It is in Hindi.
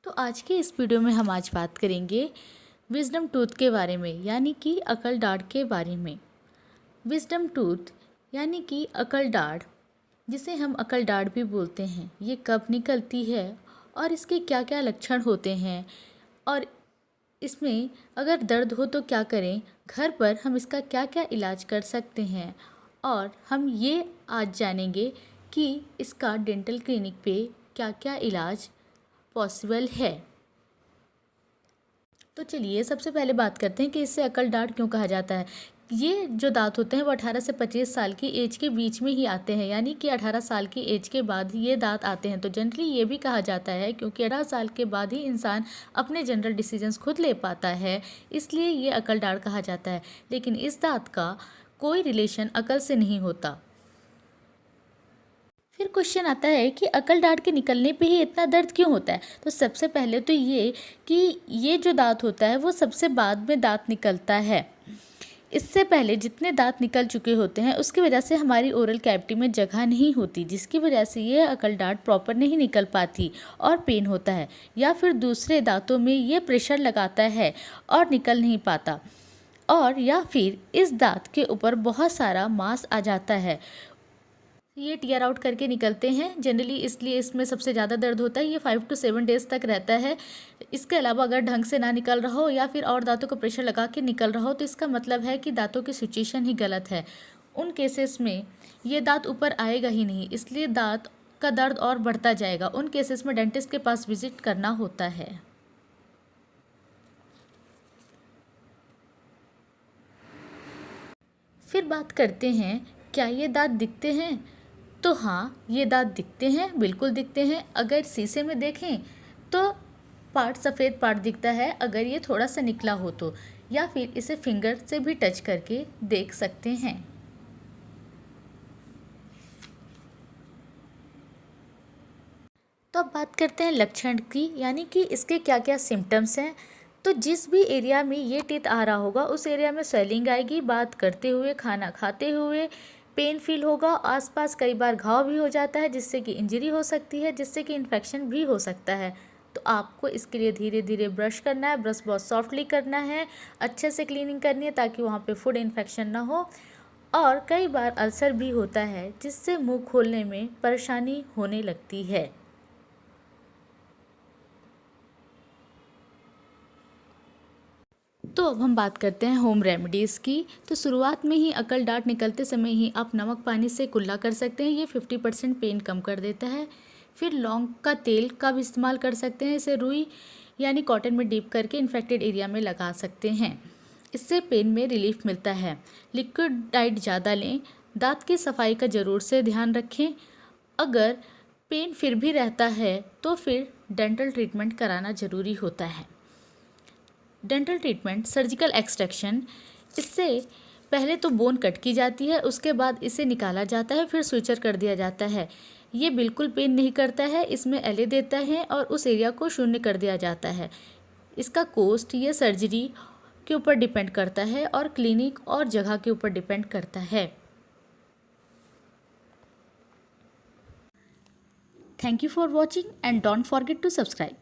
तो आज के इस वीडियो में हम आज बात करेंगे विजडम टूथ के बारे में, यानी कि अकल दाढ़ के बारे में। विजडम टूथ यानी कि अकल दाढ़, जिसे हम अकल दाढ़ भी बोलते हैं, ये कब निकलती है और इसके क्या क्या लक्षण होते हैं और इसमें अगर दर्द हो तो क्या करें, घर पर हम इसका क्या क्या इलाज कर सकते हैं, और हम ये आज जानेंगे कि इसका डेंटल क्लिनिक पे क्या क्या इलाज पॉसिबल है। तो चलिए सबसे पहले बात करते हैं कि इससे अकल दाढ़ क्यों कहा जाता है। ये जो दांत होते हैं वो 18 से 25 साल की एज के बीच में ही आते हैं, यानी कि 18 साल की एज के बाद ये दांत आते हैं। तो जनरली ये भी कहा जाता है क्योंकि 18 साल के बाद ही इंसान अपने जनरल डिसीजंस खुद ले पाता है, इसलिए ये अकल दाढ़ कहा जाता है। लेकिन इस दांत का कोई रिलेशन अकल से नहीं होता। फिर क्वेश्चन आता है कि अकल दाढ़ के निकलने पे ही इतना दर्द क्यों होता है। तो सबसे पहले तो ये कि ये जो दांत होता है वो सबसे बाद में दांत निकलता है। इससे पहले जितने दांत निकल चुके होते हैं उसकी वजह से हमारी ओरल कैविटी में जगह नहीं होती, जिसकी वजह से ये अकल दाढ़ प्रॉपर नहीं निकल पाती और पेन होता है, या फिर दूसरे दांतों में ये प्रेशर लगाता है और निकल नहीं पाता, और या फिर इस दांत के ऊपर बहुत सारा मांस आ जाता है। ये टीयर आउट करके निकलते हैं जनरली, इसलिए इसमें सबसे ज़्यादा दर्द होता है। ये 5 to 7 डेज़ तक रहता है। इसके अलावा अगर ढंग से ना निकल रहा हो या फिर और दांतों को प्रेशर लगा के निकल रहा हो तो इसका मतलब है कि दांतों की सिचुएशन ही गलत है। उन केसेस में ये दांत ऊपर आएगा ही नहीं, इसलिए दांत का दर्द और बढ़ता जाएगा। उन केसेस में डेंटिस्ट के पास विजिट करना होता है। फिर बात करते हैं, क्या ये दांत दिखते हैं? तो हाँ, ये दांत दिखते हैं, बिल्कुल दिखते हैं। अगर शीशे में देखें तो पार्ट सफ़ेद पार्ट दिखता है, अगर ये थोड़ा सा निकला हो तो, या फिर इसे फिंगर से भी टच करके देख सकते हैं। तो अब बात करते हैं लक्षण की, यानी कि इसके क्या क्या सिम्टम्स हैं। तो जिस भी एरिया में ये टीथ आ रहा होगा उस एरिया में स्वेलिंग आएगी, बात करते हुए, खाना खाते हुए पेन फील होगा, आसपास कई बार घाव भी हो जाता है जिससे कि इंजरी हो सकती है, जिससे कि इन्फेक्शन भी हो सकता है। तो आपको इसके लिए धीरे धीरे ब्रश करना है, ब्रश बहुत सॉफ्टली करना है, अच्छे से क्लीनिंग करनी है ताकि वहाँ पे फूड इन्फेक्शन ना हो। और कई बार अल्सर भी होता है जिससे मुंह खोलने में परेशानी होने लगती है। तो अब हम बात करते हैं होम रेमेडीज़ की। तो शुरुआत में ही अकल दाढ़ निकलते समय ही आप नमक पानी से कुल्ला कर सकते हैं, ये 50% पेन कम कर देता है। फिर लौंग का तेल का भी इस्तेमाल कर सकते हैं, इसे रुई यानी कॉटन में डीप करके इन्फेक्टेड एरिया में लगा सकते हैं, इससे पेन में रिलीफ मिलता है। लिक्विड डाइट ज़्यादा लें, दांत की सफाई का ज़रूर से ध्यान रखें। अगर पेन फिर भी रहता है तो फिर डेंटल ट्रीटमेंट कराना ज़रूरी होता है। डेंटल ट्रीटमेंट, सर्जिकल एक्सट्रैक्शन, इससे पहले तो बोन कट की जाती है, उसके बाद इसे निकाला जाता है, फिर सुचर कर दिया जाता है। ये बिल्कुल पेन नहीं करता है, इसमें एले देता है और उस एरिया को शून्य कर दिया जाता है। इसका कॉस्ट ये सर्जरी के ऊपर डिपेंड करता है और क्लिनिक और जगह के ऊपर डिपेंड करता है। Thank you for watching and don't forget to subscribe.